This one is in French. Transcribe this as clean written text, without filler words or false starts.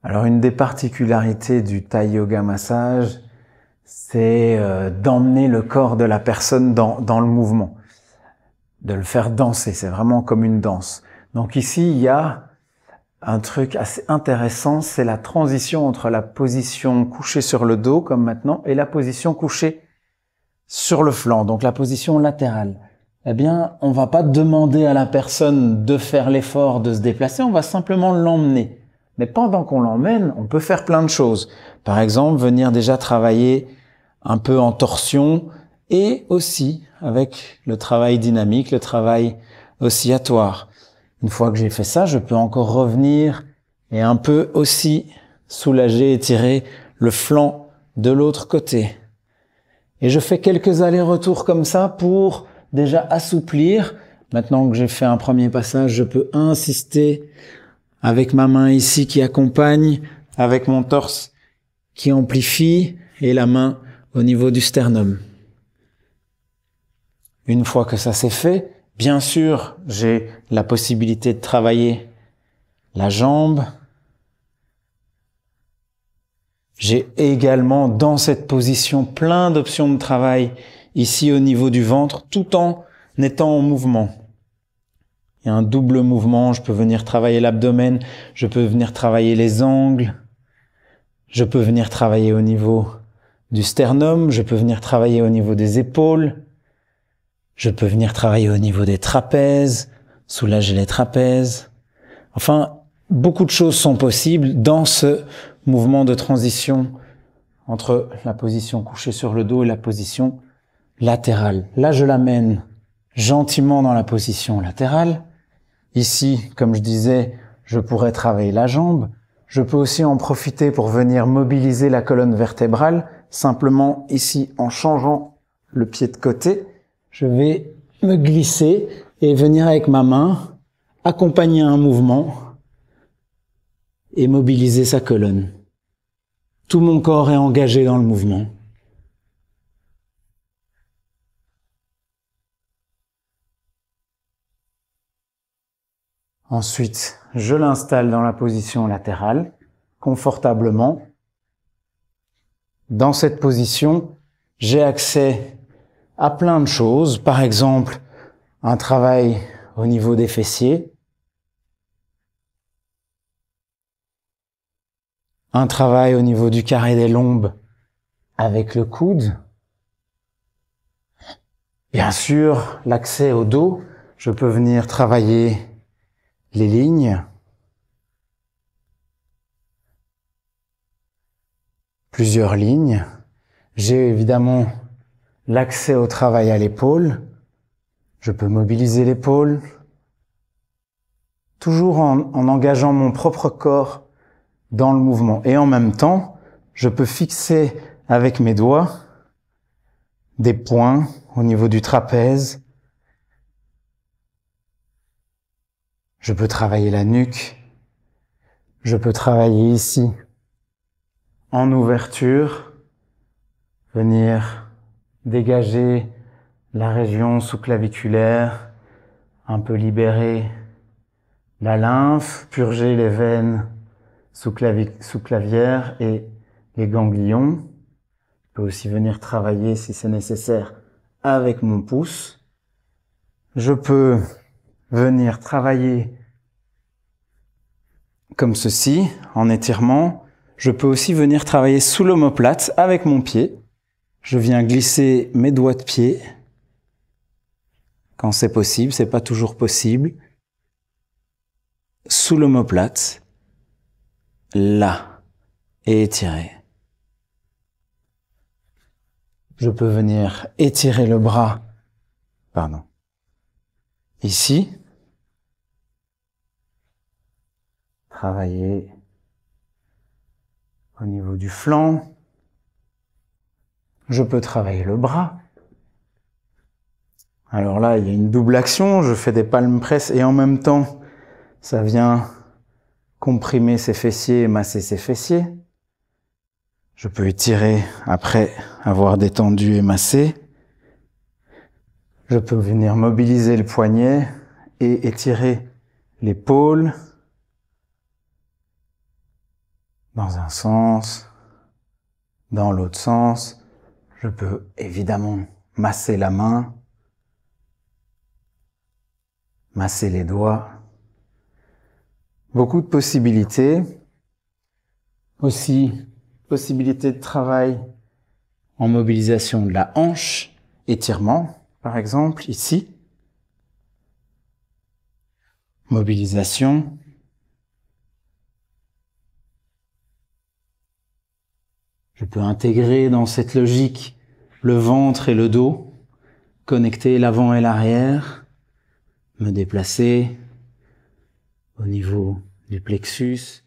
Alors une des particularités du Thai Yoga Massage, c'est d'emmener le corps de la personne dans le mouvement, de le faire danser, c'est vraiment comme une danse. Donc ici, il y a un truc assez intéressant, c'est la transition entre la position couchée sur le dos, comme maintenant, et la position couchée sur le flanc, donc la position latérale. Eh bien, on va pas demander à la personne de faire l'effort de se déplacer, on va simplement l'emmener. Mais pendant qu'on l'emmène, on peut faire plein de choses. Par exemple, venir déjà travailler un peu en torsion et aussi avec le travail dynamique, le travail oscillatoire. Une fois que j'ai fait ça, je peux encore revenir et un peu aussi soulager, étirer le flanc de l'autre côté. Et je fais quelques allers-retours comme ça pour déjà assouplir. Maintenant que j'ai fait un premier passage, je peux insister avec ma main ici qui accompagne, avec mon torse qui amplifie et la main au niveau du sternum. Une fois que ça c'est fait, bien sûr, j'ai la possibilité de travailler la jambe. J'ai également dans cette position plein d'options de travail ici au niveau du ventre tout en étant en mouvement. Il y a un double mouvement, je peux venir travailler l'abdomen, je peux venir travailler les angles, je peux venir travailler au niveau du sternum, je peux venir travailler au niveau des épaules, je peux venir travailler au niveau des trapèzes, soulager les trapèzes. Enfin, beaucoup de choses sont possibles dans ce mouvement de transition entre la position couchée sur le dos et la position latérale. Là, je l'amène gentiment dans la position latérale. Ici, comme je disais, je pourrais travailler la jambe. Je peux aussi en profiter pour venir mobiliser la colonne vertébrale. Simplement, ici, en changeant le pied de côté, je vais me glisser et venir avec ma main accompagner un mouvement et mobiliser sa colonne. Tout mon corps est engagé dans le mouvement. Ensuite, je l'installe dans la position latérale, confortablement. Dans cette position, j'ai accès à plein de choses. Par exemple, un travail au niveau des fessiers, un travail au niveau du carré des lombes avec le coude. Bien sûr, l'accès au dos, je peux venir travailler les lignes, plusieurs lignes. J'ai évidemment l'accès au travail à l'épaule. Je peux mobiliser l'épaule, toujours en engageant mon propre corps dans le mouvement. Et en même temps, je peux fixer avec mes doigts des points au niveau du trapèze. Je peux travailler la nuque. Je peux travailler ici en ouverture, venir dégager la région sous-claviculaire, un peu libérer la lymphe, purger les veines sous-clavières et les ganglions. Je peux aussi venir travailler, si c'est nécessaire, avec mon pouce. Je peux venir travailler comme ceci, en étirement. Je peux aussi venir travailler sous l'omoplate avec mon pied. Je viens glisser mes doigts de pied quand c'est possible, c'est pas toujours possible. Sous l'omoplate, là, et étirer. Je peux venir étirer le bras, ici. Travailler au niveau du flanc. Je peux travailler le bras. Alors là, il y a une double action. Je fais des palmes presses et en même temps, ça vient comprimer ses fessiers et masser ses fessiers. Je peux étirer après avoir détendu et massé. Je peux venir mobiliser le poignet et étirer l'épaule. dans un sens, dans l'autre sens. Je peux évidemment masser la main, masser les doigts. Beaucoup de possibilités. Aussi, possibilité de travail en mobilisation de la hanche, étirement, par exemple, ici. Mobilisation. Je peux intégrer dans cette logique le ventre et le dos, connecter l'avant et l'arrière, me déplacer au niveau du plexus,